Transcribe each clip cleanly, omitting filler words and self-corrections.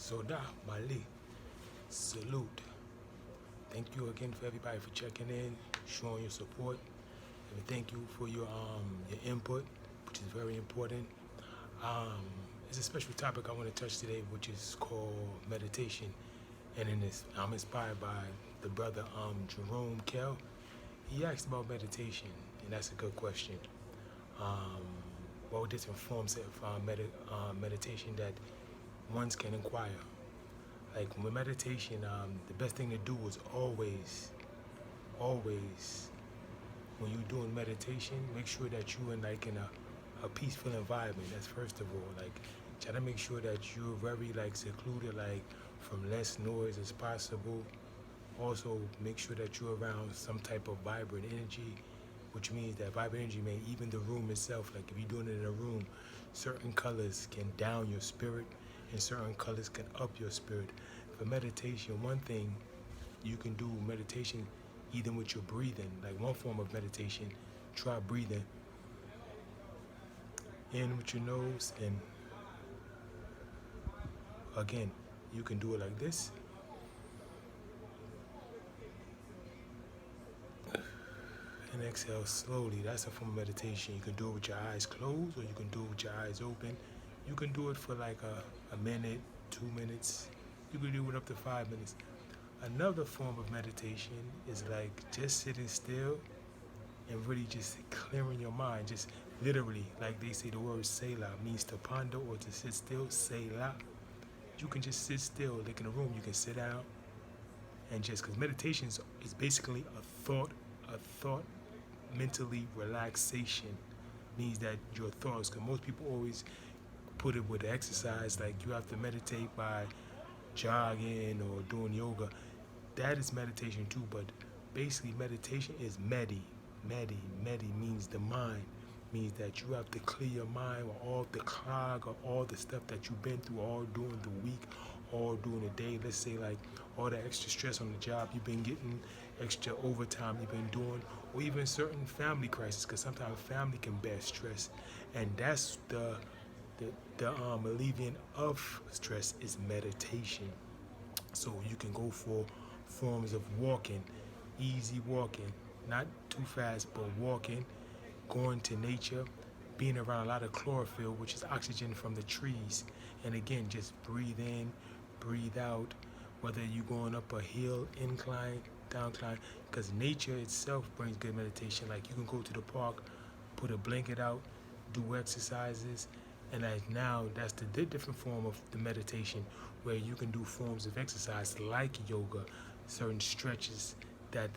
Soda, Mali, salute. Thank you again for everybody for checking in, showing your support, and thank you for your input, which is very important. Um, it's a special topic I want to touch today, which is called meditation, and in this, I'm inspired by the brother Jerome Kell. He asked about meditation, and that's a good question. What different forms of meditation that ones can inquire? Like with meditation, the best thing to do is always, when you're doing meditation, make sure that you're in a peaceful environment. That's first of all. Like try to make sure that you're very secluded, from less noise as possible. Also, make sure that you're around some type of vibrant energy, which means that vibrant energy may even the room itself. Like if you're doing it in a room, certain colors can down your spirit, and certain colors can up your spirit. For meditation, one thing you can do meditation even with your breathing. Like one form of meditation, try breathing in with your nose, and again, you can do it like this. And exhale slowly. That's a form of meditation. You can do it with your eyes closed, or you can do it with your eyes open. You can do it for like a minute, 2 minutes. You can do it up to 5 minutes. Another form of meditation is like just sitting still and really just clearing your mind. Just literally, like they say, the word Selah means to ponder or to sit still. Selah. You can just sit still, like in a room. You can sit down and just, because meditation is basically a thought mentally relaxation. Means that your thoughts, because most people always put it with exercise, like you have to meditate by jogging or doing yoga. That is meditation too, but basically meditation is medi means the mind, means that you have to clear your mind with all the clog or all the stuff that you've been through all during the week, all during the day. Let's say like all the extra stress on the job you've been getting, extra overtime you've been doing, or even certain family crises, because sometimes family can bear stress, and that's the alleviation of stress is meditation. So you can go for forms of walking, easy walking, not too fast, but walking, going to nature, being around a lot of chlorophyll, which is oxygen from the trees. And again, just breathe in, breathe out, whether you're going up a hill, incline, downcline, because nature itself brings good meditation. Like you can go to the park, put a blanket out, do exercises, and now that's the different form of the meditation, where you can do forms of exercise like yoga, certain stretches that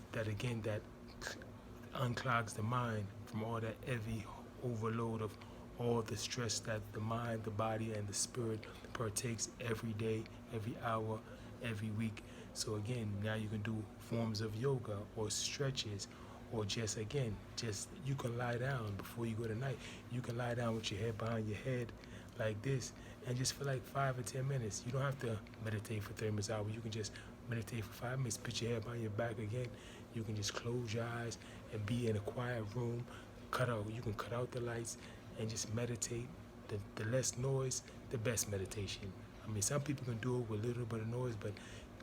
unclogs the mind from all that heavy overload of all the stress that the mind, the body, and the spirit partakes every day, every hour, every week. So again, now you can do forms of yoga or stretches, or just you can lie down before you go to night. You can lie down with your head behind your head like this, and just for like 5 or 10 minutes. You don't have to meditate for 30 minutes hour. You can just meditate for 5 minutes, put your head behind your back again. You can just close your eyes and be in a quiet room. You can cut out the lights and just meditate. The less noise, the best meditation. I mean, some people can do it with a little bit of noise, but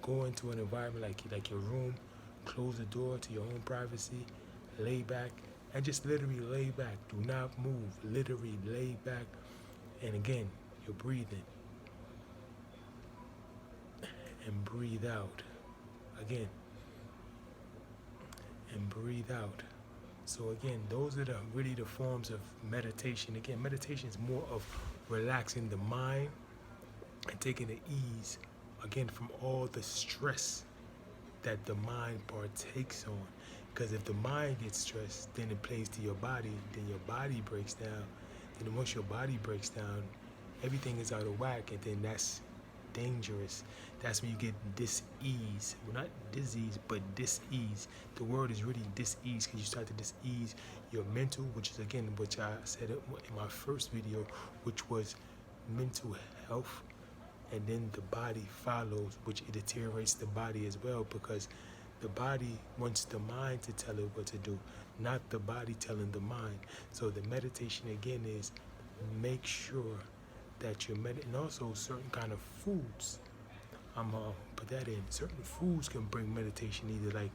go into an environment like your room, close the door to your own privacy, lay back, and just literally lay back. Do not move. Literally lay back. And again, you're breathing. And breathe out. Again. And breathe out. So again, those are really the forms of meditation. Again, meditation is more of relaxing the mind and taking the ease, again, from all the stress that the mind partakes on. Because if the mind gets stressed, then it plays to your body, then your body breaks down. And then once your body breaks down, everything is out of whack, and then that's dangerous. That's when you get dis-ease. Well, not disease, but dis-ease. The word is really dis-ease, because you start to dis-ease your mental, which is again, which I said in my first video, which was mental health, and then the body follows, which it deteriorates the body as well, because the body wants the mind to tell it what to do, not the body telling the mind. So the meditation again is make sure that you're and also certain kind of foods I'm put that in. Certain foods can bring meditation, either like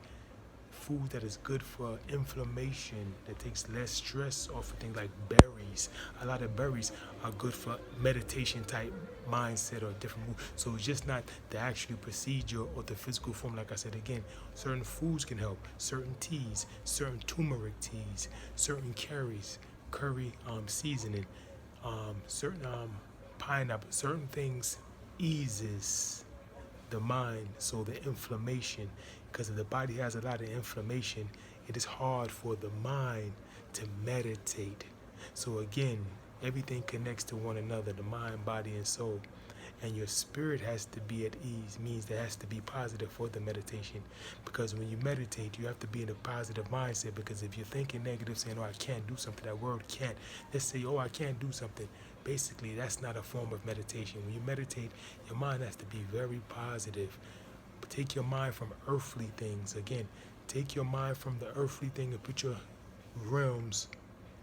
food that is good for inflammation, that takes less stress off of things like berries. A lot of berries are good for meditation type mindset or different mood. So it's just not the actual procedure or the physical form. Like I said again, certain foods can help. Certain teas, certain turmeric teas, certain curry seasoning, certain pineapple, certain things eases the mind, so the inflammation, because if the body has a lot of inflammation, it is hard for the mind to meditate. So again, everything connects to one another, the mind, body, and soul. And your spirit has to be at ease, means there has to be positive for the meditation. Because when you meditate, you have to be in a positive mindset. Because if you're thinking negative, saying, oh, I can't do something, that word can't. Let's say, oh, I can't do something. Basically, that's not a form of meditation. When you meditate, your mind has to be very positive. Take your mind from earthly things. Again, take your mind from the earthly thing and put your realms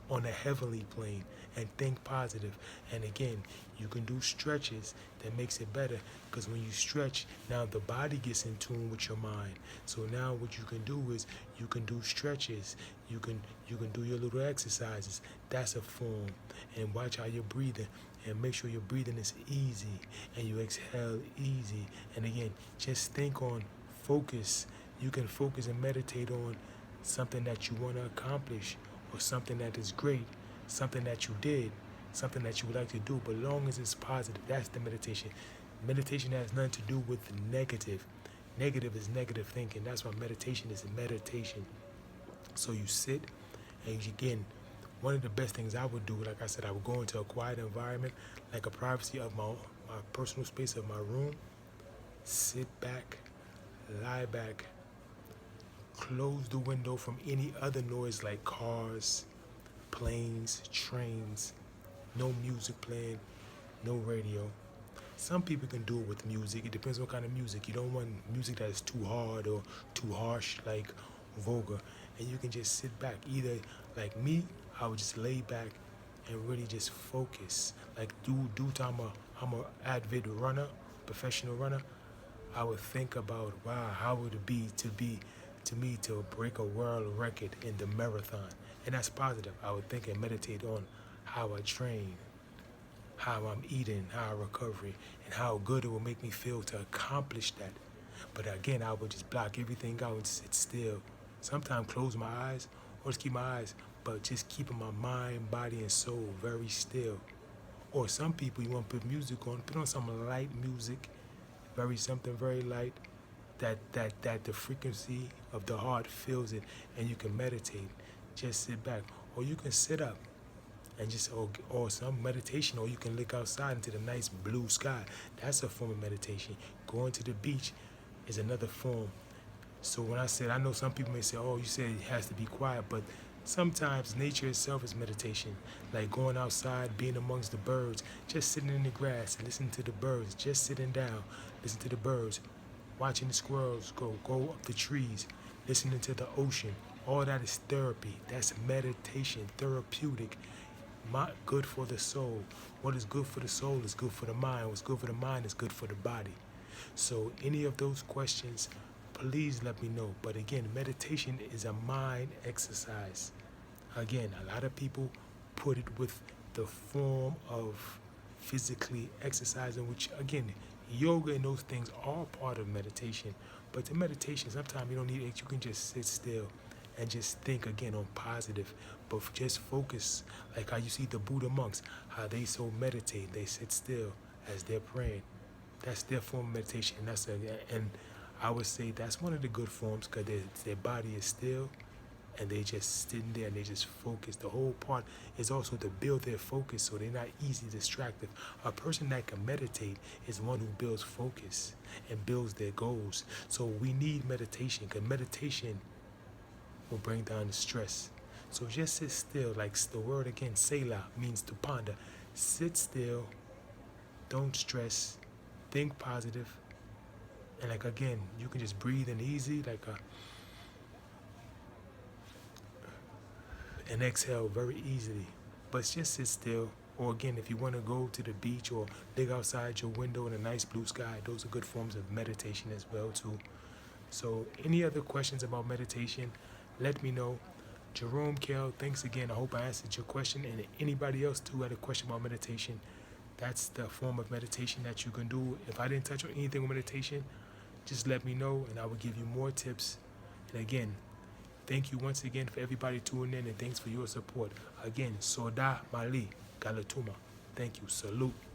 on a heavenly plane and think positive. And again, you can do stretches that makes it better, because when you stretch, now the body gets in tune with your mind. So now what you can do is you can do stretches, you can do your little exercises. That's a form. And watch how you're breathing, and make sure your breathing is easy and you exhale easy. And again, just think on focus. You can focus and meditate on something that you want to accomplish, or something that is great, something that you did, something that you would like to do, but long as it's positive, that's the meditation. Meditation has nothing to do with the negative. Negative is negative thinking. That's why meditation is meditation. So you sit, and again, one of the best things I would do, like I said, I would go into a quiet environment, like a privacy of my personal space of my room, sit back, lie back, close the window from any other noise like cars, planes, trains, no music playing, no radio. Some people can do it with music. It depends what kind of music. You don't want music that is too hard or too harsh, like vulgar. And you can just sit back. Either like me, I would just lay back and really just focus. Like due to I'm a avid runner, professional runner. I would think about, wow, how would it be to me to break a world record in the marathon? And that's positive. I would think and meditate on how I train, how I'm eating, how I recover, and how good it will make me feel to accomplish that. But again, I would just block everything out and sit still. Sometimes close my eyes, or just keep my eyes, but just keeping my mind, body, and soul very still. Or some people, you want to put music on, put on some light music, something very light, that the frequency of the heart feels it, and you can meditate. Just sit back, or you can sit up and just or some meditation, or you can look outside into the nice blue sky. That's a form of meditation. Going to the beach is another form. So when I know some people may say, oh, you said it has to be quiet, but sometimes nature itself is meditation. Like going outside, being amongst the birds, just sitting in the grass and listening to the birds, just sitting down, listen to the birds, watching the squirrels go up the trees, listening to the ocean. All that is therapy. That's meditation, therapeutic. Good for the soul. What is good for the soul is good for the mind. What's good for the mind is good for the body. So any of those questions, please let me know. But again, meditation is a mind exercise. Again, a lot of people put it with the form of physically exercising, which again, yoga and those things are part of meditation. But the meditation, sometimes you don't need it. You can just sit still and just think again on positive, but just focus, like how you see the Buddha monks, how they so meditate, they sit still as they're praying. That's their form of meditation. And I would say that's one of the good forms, because their body is still and they just sitting there and they just focus. The whole part is also to build their focus so they're not easily distracted. A person that can meditate is one who builds focus and builds their goals. So we need meditation, because meditation will bring down the stress. So just sit still, like the word again, Selah, means to ponder. Sit still, don't stress, think positive, and like again, you can just breathe in easy, and exhale very easily. But just sit still Or again, if you want to go to the beach or look outside your window in a nice blue sky, those are good forms of meditation as well too. So any other questions about meditation, let me know. Jerome Kell, thanks again. I hope I answered your question. And anybody else who had a question about meditation, that's the form of meditation that you can do. If I didn't touch on anything with meditation, just let me know and I will give you more tips. And again, thank you once again for everybody tuning in and thanks for your support. Again, Soda Mali Galatuma. Thank you. Salute.